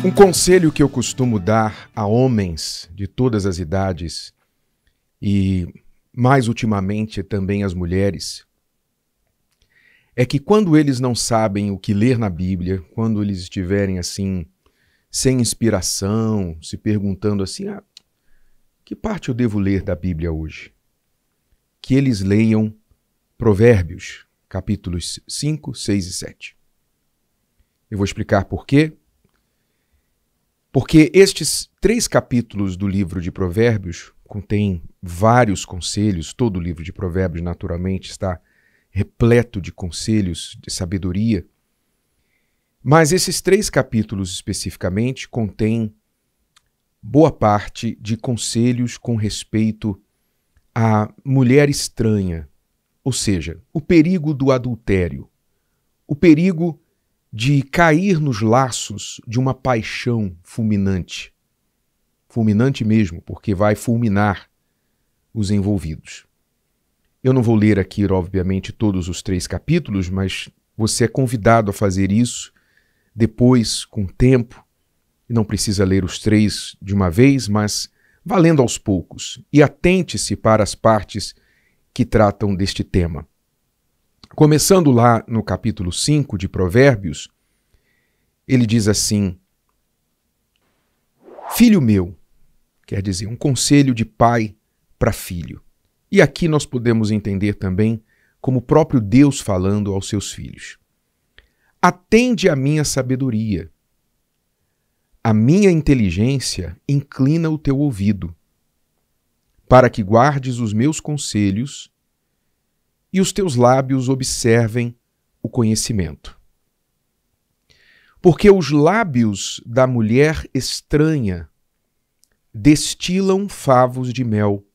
Um conselho que eu costumo dar a homens de todas as idades e, mais ultimamente, também às mulheres, é que quando eles não sabem o que ler na Bíblia, quando eles estiverem assim, sem inspiração, se perguntando assim, que parte eu devo ler da Bíblia hoje? Que eles leiam Provérbios, capítulos 5, 6 e 7. Eu vou explicar por quê. Porque estes 3 capítulos do livro de Provérbios contêm vários conselhos, todo o livro de Provérbios, naturalmente, está repleto de conselhos de sabedoria, mas esses 3 capítulos especificamente contêm boa parte de conselhos com respeito à mulher estranha, ou seja, o perigo do adultério, o perigo de cair nos laços de uma paixão fulminante. Fulminante mesmo, porque vai fulminar os envolvidos. Eu não vou ler aqui, obviamente, todos os 3 capítulos, mas você é convidado a fazer isso depois, com tempo. E não precisa ler os 3 de uma vez, mas vá lendo aos poucos. E atente-se para as partes que tratam deste tema. Começando lá no capítulo 5 de Provérbios, ele diz assim: Filho meu, quer dizer, um conselho de pai para filho. E aqui nós podemos entender também como o próprio Deus falando aos seus filhos. Atende à minha sabedoria, a minha inteligência inclina o teu ouvido, para que guardes os meus conselhos e os teus lábios observem o conhecimento. Porque os lábios da mulher estranha destilam favos de mel,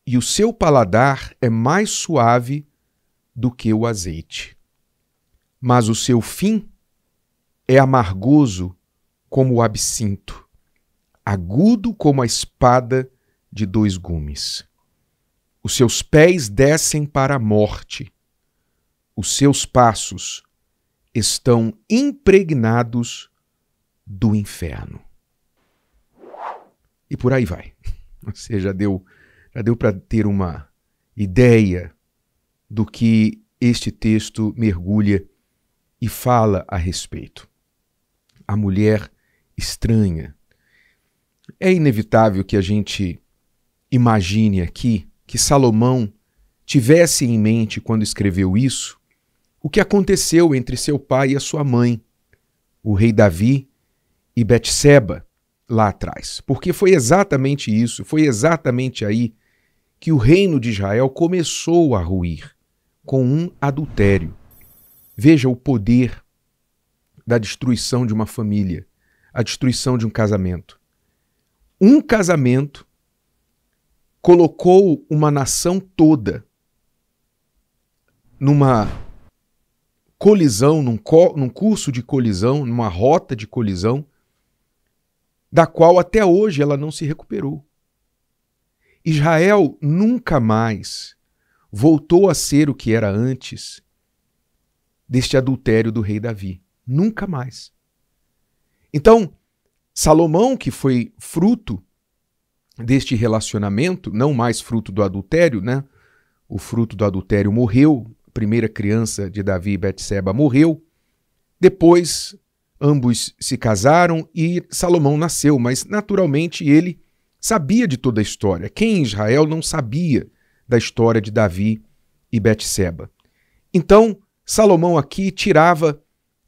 e o seu paladar é mais suave do que o azeite. Mas o seu fim é amargoso como o absinto, agudo como a espada de 2 gumes. Os seus pés descem para a morte, os seus passos estão impregnados do inferno. E por aí vai. Você já deu para ter uma ideia do que este texto mergulha e fala a respeito. A mulher estranha. É inevitável que a gente imagine aqui que Salomão tivesse em mente, quando escreveu isso, o que aconteceu entre seu pai e a sua mãe, o rei Davi e Betseba, lá atrás. Porque foi exatamente isso, foi exatamente aí que o reino de Israel começou a ruir, com um adultério. Veja o poder da destruição de uma família, a destruição de um casamento. Um casamento colocou uma nação toda numa colisão, num curso de colisão, numa rota de colisão, da qual até hoje ela não se recuperou. Israel nunca mais voltou a ser o que era antes deste adultério do rei Davi. Nunca mais. Então, Salomão, que foi fruto deste relacionamento, não mais fruto do adultério, né? O fruto do adultério morreu, a primeira criança de Davi e Betseba morreu, depois ambos se casaram e Salomão nasceu, mas naturalmente ele sabia de toda a história. Quem em Israel não sabia da história de Davi e Betseba? Então, Salomão aqui tirava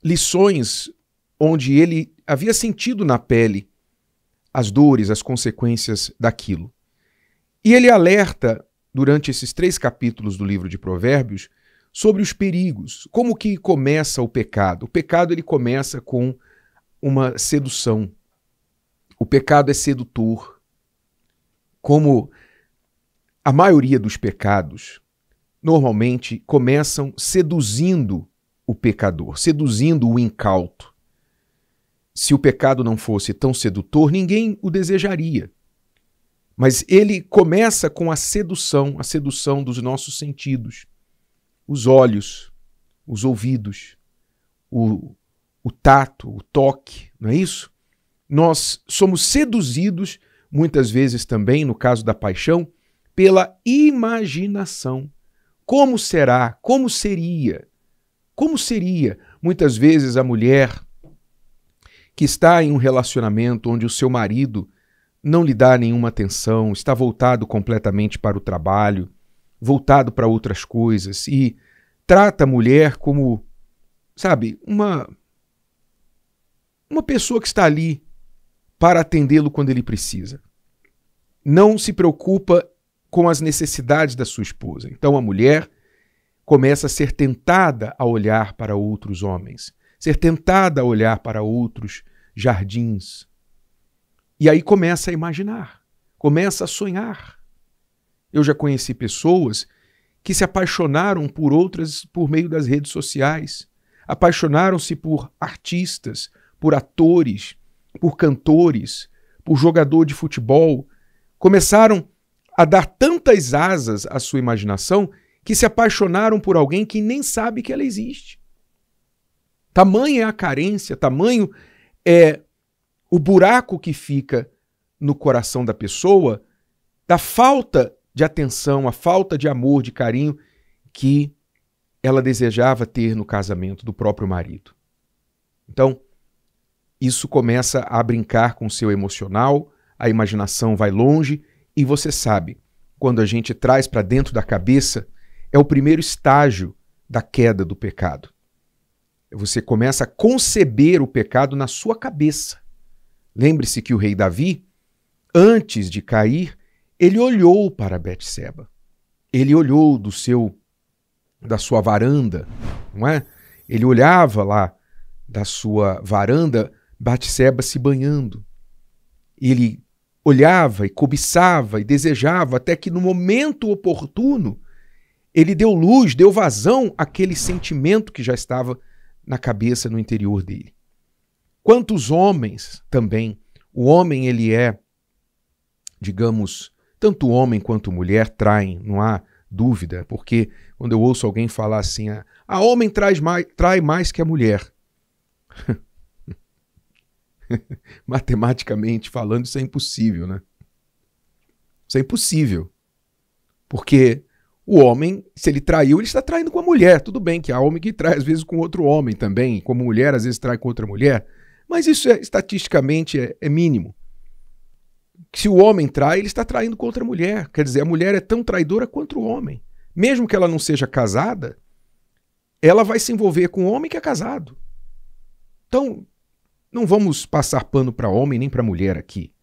lições onde ele havia sentido na pele as dores, as consequências daquilo. E ele alerta, durante esses 3 capítulos do livro de Provérbios, sobre os perigos. Como que começa o pecado? O pecado ele começa com uma sedução. O pecado é sedutor. Como a maioria dos pecados, normalmente começam seduzindo o pecador, seduzindo o incauto. Se o pecado não fosse tão sedutor, ninguém o desejaria. Mas ele começa com a sedução dos nossos sentidos. Os olhos, os ouvidos, o o tato, o toque, não é isso? Nós somos seduzidos, muitas vezes também, no caso da paixão, pela imaginação. Como será? Como seria? Como seria? Muitas vezes a mulher que está em um relacionamento onde o seu marido não lhe dá nenhuma atenção, está voltado completamente para o trabalho, voltado para outras coisas e trata a mulher como, sabe, uma pessoa que está ali para atendê-lo quando ele precisa. Não se preocupa com as necessidades da sua esposa. Então a mulher começa a ser tentada a olhar para outros homens, ser tentada a olhar para outros jardins. E aí começa a imaginar, começa a sonhar. Eu já conheci pessoas que se apaixonaram por outras por meio das redes sociais, apaixonaram-se por artistas, por atores, por cantores, por jogador de futebol, começaram a dar tantas asas à sua imaginação que se apaixonaram por alguém que nem sabe que ela existe. Tamanha é a carência, tamanho é o buraco que fica no coração da pessoa da falta de atenção, a falta de amor, de carinho que ela desejava ter no casamento do próprio marido. Então, isso começa a brincar com o seu emocional, a imaginação vai longe e você sabe, quando a gente traz para dentro da cabeça, é o primeiro estágio da queda do pecado. Você começa a conceber o pecado na sua cabeça. Lembre-se que o rei Davi, antes de cair, ele olhou para Betseba. Ele olhou da sua varanda, não é? Ele olhava lá da sua varanda Betseba se banhando. Ele olhava e cobiçava e desejava até que no momento oportuno ele deu luz, deu vazão àquele sentimento que já estava na cabeça, no interior dele. Quantos homens também, o homem ele é, digamos, tanto homem quanto mulher traem, não há dúvida, porque quando eu ouço alguém falar assim, a homem trai mais que a mulher. Matematicamente falando, isso é impossível, né? Isso é impossível. Porque o homem, se ele traiu, ele está traindo com a mulher. Tudo bem que há homem que trai às vezes com outro homem também, como mulher às vezes trai com outra mulher, mas isso estatisticamente é mínimo. Se o homem trai, ele está traindo com outra mulher. Quer dizer, a mulher é tão traidora quanto o homem. Mesmo que ela não seja casada, ela vai se envolver com o homem que é casado. Então, não vamos passar pano para homem nem para mulher aqui.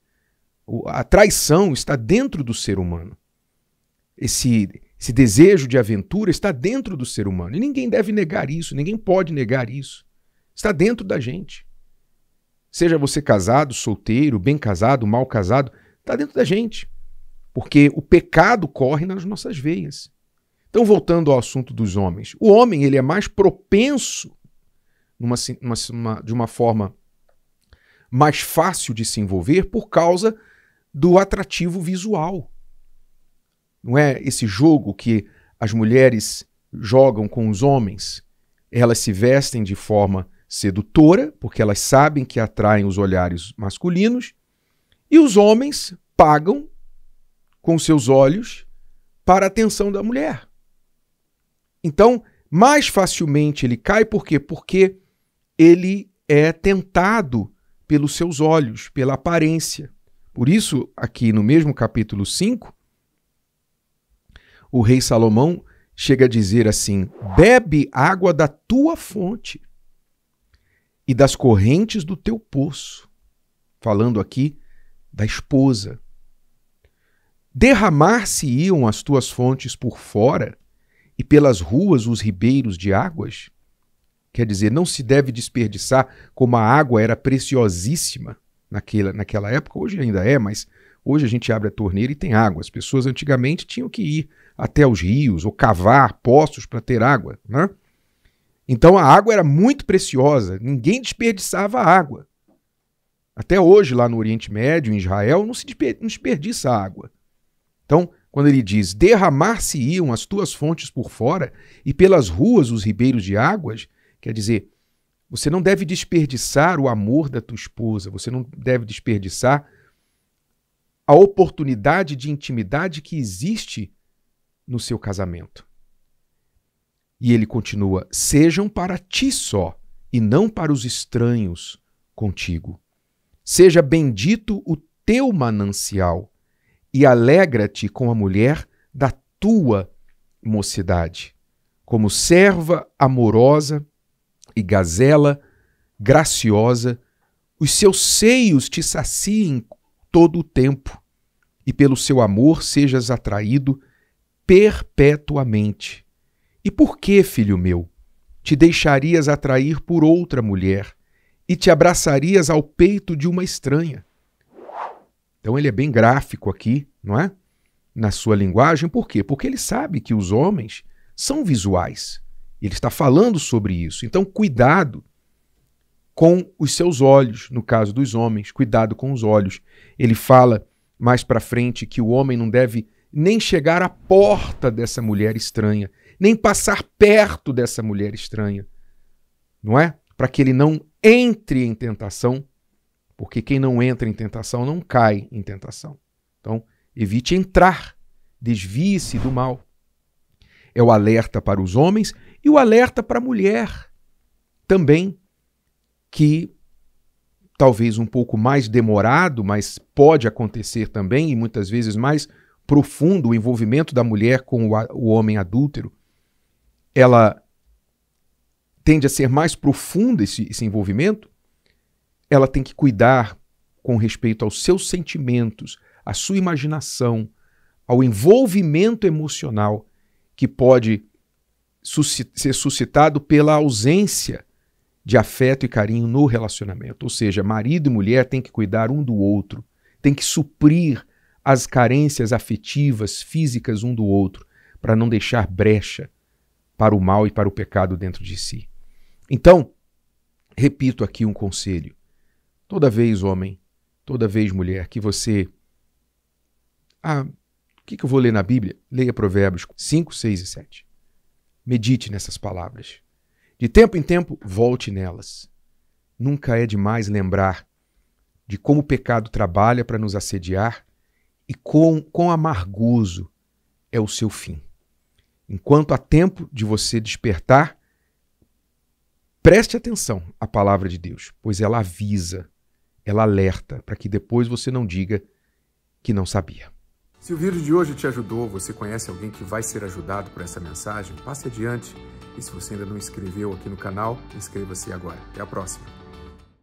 A traição está dentro do ser humano. Esse desejo de aventura está dentro do ser humano. E ninguém deve negar isso, ninguém pode negar isso. Está dentro da gente. Seja você casado, solteiro, bem casado, mal casado, está dentro da gente. Porque o pecado corre nas nossas veias. Então, voltando ao assunto dos homens. O homem ele é mais propenso, de uma forma mais fácil de se envolver por causa do atrativo visual. Não é esse jogo que as mulheres jogam com os homens. Elas se vestem de forma sedutora, porque elas sabem que atraem os olhares masculinos, e os homens pagam com seus olhos para a atenção da mulher. Então, mais facilmente ele cai, por quê? Porque ele é tentado pelos seus olhos, pela aparência. Por isso, aqui no mesmo capítulo 5, o rei Salomão chega a dizer assim: bebe água da tua fonte e das correntes do teu poço. Falando aqui da esposa. Derramar-se-iam as tuas fontes por fora e pelas ruas os ribeiros de águas? Quer dizer, não se deve desperdiçar, como a água era preciosíssima naquela época. Hoje ainda é, mas hoje a gente abre a torneira e tem água. As pessoas antigamente tinham que ir até os rios ou cavar poços para ter água, né? Então a água era muito preciosa, ninguém desperdiçava água. Até hoje, lá no Oriente Médio, em Israel, não se desperdiça água. Então, quando ele diz, derramar-se-iam as tuas fontes por fora e pelas ruas os ribeiros de águas, quer dizer, Você não deve desperdiçar o amor da tua esposa, você não deve desperdiçar a oportunidade de intimidade que existe no seu casamento. E ele continua: sejam para ti só, e não para os estranhos contigo. Seja bendito o teu manancial, e alegra-te com a mulher da tua mocidade, como serva amorosa e gazela graciosa, os seus seios te saciem todo o tempo, e pelo seu amor sejas atraído perpetuamente. E por que, filho meu, te deixarias atrair por outra mulher e te abraçarias ao peito de uma estranha? Então ele é bem gráfico aqui, não é? Na sua linguagem. Por quê? Porque ele sabe que os homens são visuais. Ele está falando sobre isso. Então, cuidado com os seus olhos, no caso dos homens, cuidado com os olhos. Ele fala mais para frente que o homem não deve nem chegar à porta dessa mulher estranha, nem passar perto dessa mulher estranha, não é? Para que ele não entre em tentação, porque quem não entra em tentação não cai em tentação. Então, evite entrar, desvie-se do mal. É o alerta para os homens e o alerta para a mulher também, que talvez um pouco mais demorado, mas pode acontecer também, e muitas vezes mais profundo, o envolvimento da mulher com o homem adúltero. Ela tende a ser mais profundo esse envolvimento. Ela tem que cuidar com respeito aos seus sentimentos, à sua imaginação, ao envolvimento emocional que pode ser suscitado pela ausência de afeto e carinho no relacionamento. Ou seja, marido e mulher têm que cuidar um do outro, têm que suprir as carências afetivas, físicas um do outro, para não deixar brecha para o mal e para o pecado dentro de si. Então, repito aqui um conselho. Toda vez, homem, toda vez, mulher, que você... o que eu vou ler na Bíblia? Leia Provérbios 5, 6 e 7. Medite nessas palavras. De tempo em tempo, volte nelas. Nunca é demais lembrar de como o pecado trabalha para nos assediar e quão amargoso é o seu fim. Enquanto há tempo de você despertar, preste atenção à palavra de Deus, pois ela avisa, ela alerta, para que depois você não diga que não sabia. Se o vídeo de hoje te ajudou, você conhece alguém que vai ser ajudado por essa mensagem, passe adiante. E se você ainda não inscreveu aqui no canal, inscreva-se agora. Até a próxima.